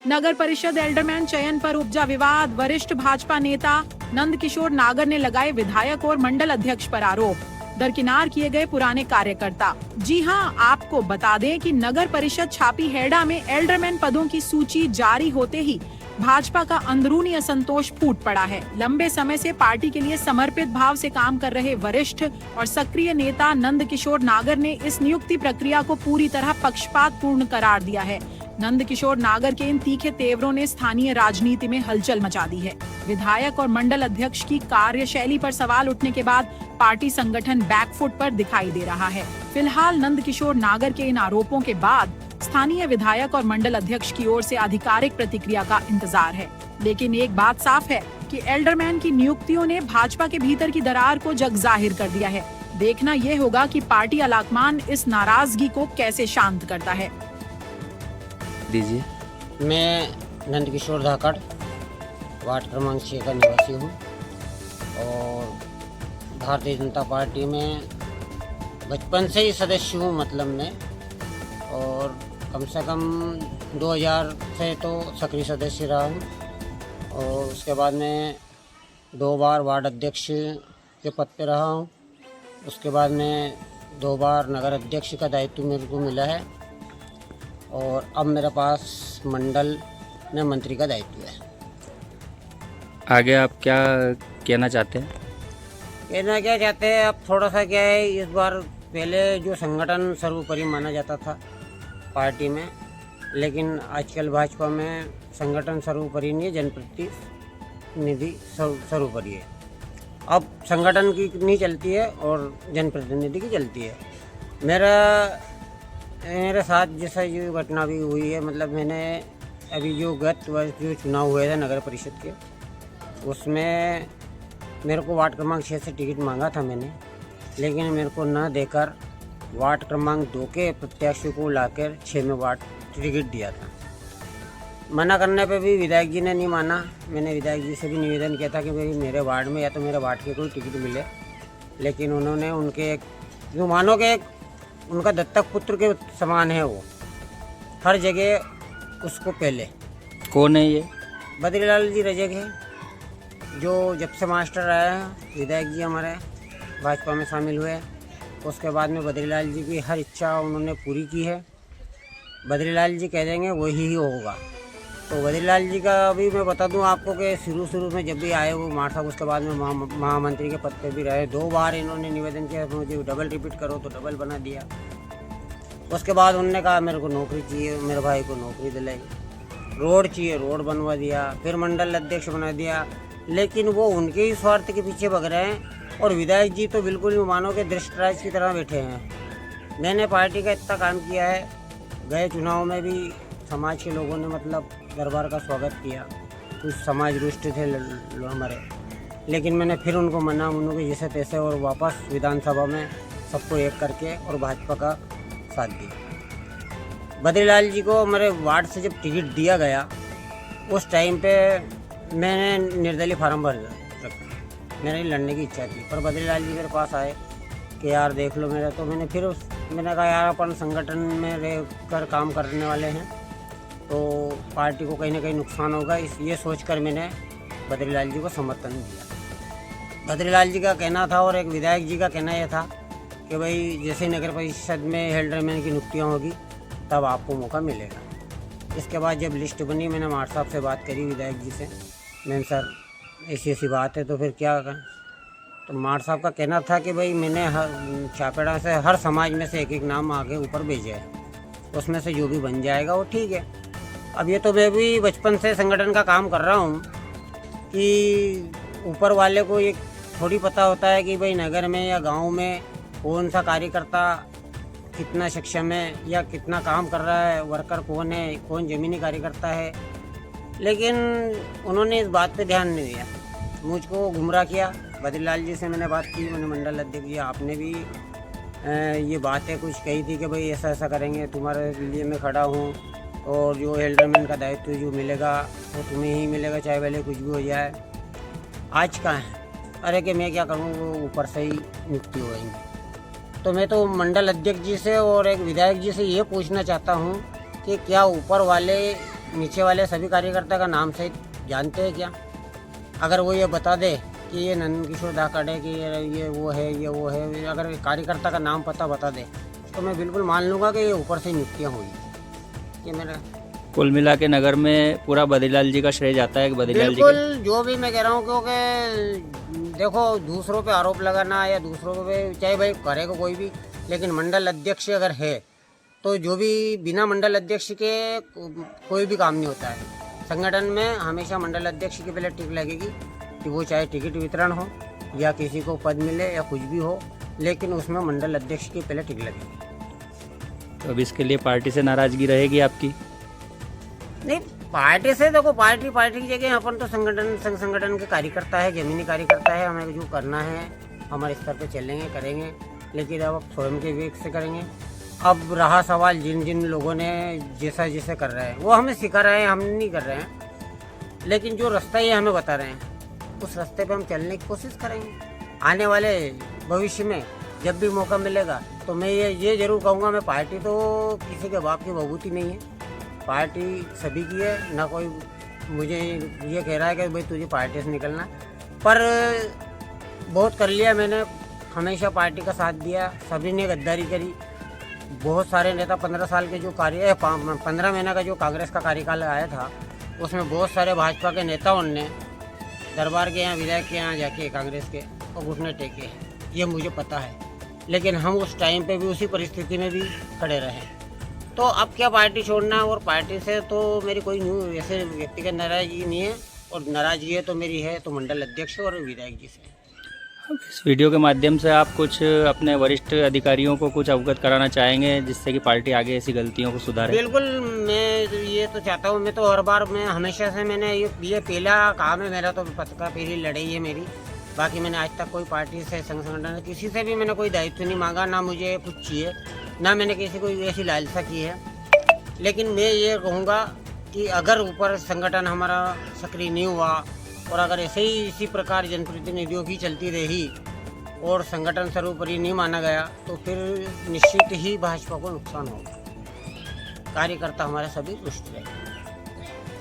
नगर परिषद एल्डरमैन चयन पर उपजा विवाद। वरिष्ठ भाजपा नेता नंद किशोर नागर ने लगाए विधायक और मंडल अध्यक्ष पर आरोप। दरकिनार किए गए पुराने कार्यकर्ता। जी हां, आपको बता दें कि नगर परिषद छापी हेड़ा में एल्डरमैन पदों की सूची जारी होते ही भाजपा का अंदरूनी असंतोष फूट पड़ा है। लंबे समय से पार्टी के लिए समर्पित भाव से काम कर रहे वरिष्ठ और सक्रिय नेता नंद किशोर नागर ने इस नियुक्ति प्रक्रिया को पूरी तरह पक्षपातपूर्ण करार दिया है। नंद किशोर नागर के इन तीखे तेवरों ने स्थानीय राजनीति में हलचल मचा दी है। विधायक और मंडल अध्यक्ष की कार्यशैली पर सवाल उठने के बाद पार्टी संगठन बैकफुट पर दिखाई दे रहा है। फिलहाल नंद किशोर नागर के इन आरोपों के बाद स्थानीय विधायक और मंडल अध्यक्ष की ओर से आधिकारिक प्रतिक्रिया का इंतजार है। लेकिन एक बात साफ है कि एल्डरमैन की नियुक्तियों ने भाजपा के भीतर की दरार को जग जाहिर कर दिया है। देखना ये होगा कि पार्टी अलाकमान इस नाराजगी को कैसे शांत करता है। दीजिए। मैं नंद किशोर धाकड़ वार्ड क्रमांक 6 का निवासी हूँ और भारतीय जनता पार्टी में बचपन से ही सदस्य हूँ। मतलब मैं और कम से कम 2000 से तो सक्रिय सदस्य रहा हूँ और उसके बाद मैं 2 बार वार्ड अध्यक्ष के पद पे रहा हूँ। उसके बाद मैं 2 बार नगर अध्यक्ष का दायित्व मेरे को मिला है और अब मेरे पास मंडल में मंत्री का दायित्व है। आगे आप क्या कहना चाहते हैं? कहना क्या चाहते हैं, अब थोड़ा सा क्या है, इस बार पहले जो संगठन सर्वोपरि माना जाता था पार्टी में, लेकिन आजकल भाजपा में संगठन सर्वोपरि नहीं है, जनप्रतिनिधि सर्वोपरि है। अब संगठन की नहीं चलती है और जनप्रतिनिधि की चलती है। मेरे साथ जैसा जो घटना भी हुई है, मतलब मैंने अभी जो गत वर्ष जो चुनाव हुए थे नगर परिषद के, उसमें मेरे को वार्ड क्रमांक 6 से टिकट मांगा था मैंने, लेकिन मेरे को न देकर वार्ड क्रमांक 2 के प्रत्याशी को लाकर 6 में वार्ड टिकट दिया था। मना करने पे भी विधायक जी ने नहीं माना। मैंने विधायक जी से भी निवेदन किया था कि भाई मेरे वार्ड में या तो मेरे वार्ड के कोई टिकट मिले, लेकिन उन्होंने उनके जो मानो के उनका दत्तक पुत्र के समान है, वो हर जगह उसको पहले। कौन है ये? बद्रीलाल जी रजक है, जो जब से मास्टर आया है विधायक जी हमारे भाजपा में शामिल हुए, उसके बाद में बद्रीलाल जी की हर इच्छा उन्होंने पूरी की है। बद्रीलाल जी कह देंगे वही ही होगा। तो बद्रीलाल जी का अभी मैं बता दूं आपको कि शुरू में जब भी आए वो मार साहब, उसके बाद में महामंत्री के पद पे भी रहे। 2 बार इन्होंने निवेदन किया मुझे डबल रिपीट करो, तो डबल बना दिया। उसके बाद उन्होंने कहा मेरे को नौकरी चाहिए, मेरे भाई को नौकरी दिलाई। रोड चाहिए, रोड बनवा दिया। फिर मंडल अध्यक्ष बना दिया, लेकिन वो उनके ही स्वार्थ के पीछे भग रहे हैं और विधायक जी तो बिल्कुल ही मानो के दृष्टराज की तरह बैठे हैं। मैंने पार्टी का इतना काम किया है, गए चुनाव में भी समाज के लोगों ने मतलब दरबार का स्वागत किया। कुछ समाज रुष्ट थे हमारे, लेकिन मैंने फिर उनको मना उन्होंने जैसे तैसे और वापस विधानसभा में सबको एक करके और भाजपा का साथ दिया। बद्रीलाल जी को मेरे वार्ड से जब टिकट दिया गया, उस टाइम पे मैंने निर्दलीय फार्म भर रखा। मेरी लड़ने की इच्छा थी, पर बद्रीलाल जी मेरे पास आए कि यार देख लो मेरा, तो मैंने कहा यार अपन संगठन में रह कर काम करने वाले हैं, तो पार्टी को कहीं ना कहीं नुकसान होगा, ये सोचकर मैंने बद्रीलाल जी को समर्थन दिया। बद्रीलाल जी का कहना था और एक विधायक जी का कहना यह था कि भाई जैसे नगर परिषद में एल्डरमैन की नियुक्तियाँ होगी तब आपको मौका मिलेगा। इसके बाद जब लिस्ट बनी, मैंने मार साहब से बात करी विधायक जी से, मैंने सर ऐसी बात है तो फिर क्या करें। तो मार साहब का कहना था कि भाई मैंने छापेड़ा से हर समाज में से एक नाम आगे ऊपर भेजा है, उसमें से जो भी बन जाएगा वो ठीक है। अब ये तो मैं भी बचपन से संगठन का काम कर रहा हूँ कि ऊपर वाले को ये थोड़ी पता होता है कि भाई नगर में या गांव में कौन सा कार्यकर्ता कितना सक्षम है या कितना काम कर रहा है, वर्कर कौन है, कौन ज़मीनी कार्यकर्ता है। लेकिन उन्होंने इस बात पे ध्यान नहीं दिया, मुझको गुमराह किया। बद्रीलाल जी से मैंने बात की, मैंने मंडल अध्यक्ष जी आपने भी ये बातें कुछ कही थी कि भाई ऐसा ऐसा करेंगे, तुम्हारे लिए मैं खड़ा हूँ और जो एल्डरमैन का दायित्व जो मिलेगा वो तुम्हें ही मिलेगा, चाहे पहले कुछ भी हो जाए। आज कहाँ है? अरे कि मैं क्या करूँ, वो ऊपर से ही नियुक्ति हो जाएंगी। तो मैं तो मंडल अध्यक्ष जी से और एक विधायक जी से ये पूछना चाहता हूँ कि क्या ऊपर वाले नीचे वाले सभी कार्यकर्ता का नाम सहित जानते हैं क्या? अगर वो ये बता दे कि ये नंद किशोर धाकड़ है कि ये वो है, ये वो है, अगर कार्यकर्ता का नाम पता बता दे तो मैं बिल्कुल मान लूँगा कि ये ऊपर से नियुक्तियाँ हुई ये मेरा। कुल मिला के नगर में पूरा बद्रीलाल जी का श्रेय जाता है कि बद्रीलाल जी बिल्कुल, जो भी मैं कह रहा हूँ, क्योंकि देखो दूसरों पे आरोप लगाना या दूसरों पे चाहे भाई करेगा कोई भी, लेकिन मंडल अध्यक्ष अगर है तो जो भी बिना मंडल अध्यक्ष के कोई भी काम नहीं होता है। संगठन में हमेशा मंडल अध्यक्ष की पहले टिक लगेगी कि वो चाहे टिकट वितरण हो या किसी को पद मिले या कुछ भी हो, लेकिन उसमें मंडल अध्यक्ष की पहले टिक लगेगी। तो अब इसके लिए पार्टी से नाराजगी रहेगी आपकी? नहीं, पार्टी से देखो, पार्टी की जगह अपन तो संगठन के कार्यकर्ता है, जमीनी कार्यकर्ता है। हमें जो करना है हमारे स्तर पे चलेंगे, करेंगे, लेकिन अब स्वयं के विवेक से करेंगे। अब रहा सवाल जिन लोगों ने जैसा कर रहे हैं वो हमें सिखा रहे हैं, हम नहीं कर रहे हैं, लेकिन जो रास्ता ये हमें बता रहे हैं उस रास्ते पे हम चलने की कोशिश करेंगे। आने वाले भविष्य में जब भी मौका मिलेगा तो मैं ये जरूर कहूँगा, मैं पार्टी तो किसी के बाप की बहूती नहीं है, पार्टी सभी की है। ना कोई मुझे ये कह रहा है कि भाई तुझे पार्टी से निकलना, पर बहुत कर लिया मैंने, हमेशा पार्टी का साथ दिया, सभी ने गद्दारी करी। बहुत सारे नेता 15 साल के जो 15 महीने का जो कांग्रेस का कार्यकाल आया था उसमें बहुत सारे भाजपा के नेताओं ने दरबार के यहाँ, विधायक के यहाँ जाके कांग्रेस के और घुटने टेके हैं, ये मुझे पता है। लेकिन हम उस टाइम पे भी उसी परिस्थिति में भी खड़े रहे। तो अब क्या पार्टी छोड़ना, और पार्टी से तो मेरी कोई ऐसे व्यक्तिगत नाराजगी नहीं है, और नाराजगी है तो मेरी है तो मंडल अध्यक्ष और विधायक जी से। इस वीडियो के माध्यम से आप कुछ अपने वरिष्ठ अधिकारियों को कुछ अवगत कराना चाहेंगे जिससे कि पार्टी आगे ऐसी गलतियों को सुधारे? बिल्कुल, मैं ये तो चाहता हूँ। मैं तो हर बार, मैं हमेशा से मैंने ये पहला काम है मेरा, तो पत्रकार पहली लड़ाई है मेरी। बाकी मैंने आज तक कोई पार्टी से संगठन किसी से भी मैंने कोई दायित्व नहीं मांगा, ना मुझे कुछ चाहिए, ना मैंने किसी को ऐसी लालसा की है। लेकिन मैं ये कहूँगा कि अगर ऊपर संगठन हमारा सक्रिय नहीं हुआ और अगर ऐसे ही इसी प्रकार जनप्रतिनिधियों की चलती रही और संगठन सर्वोपरि नहीं माना गया तो फिर निश्चित ही भाजपा को नुकसान होगा। कार्यकर्ता हमारे सभी रुष्ट रहेंगे।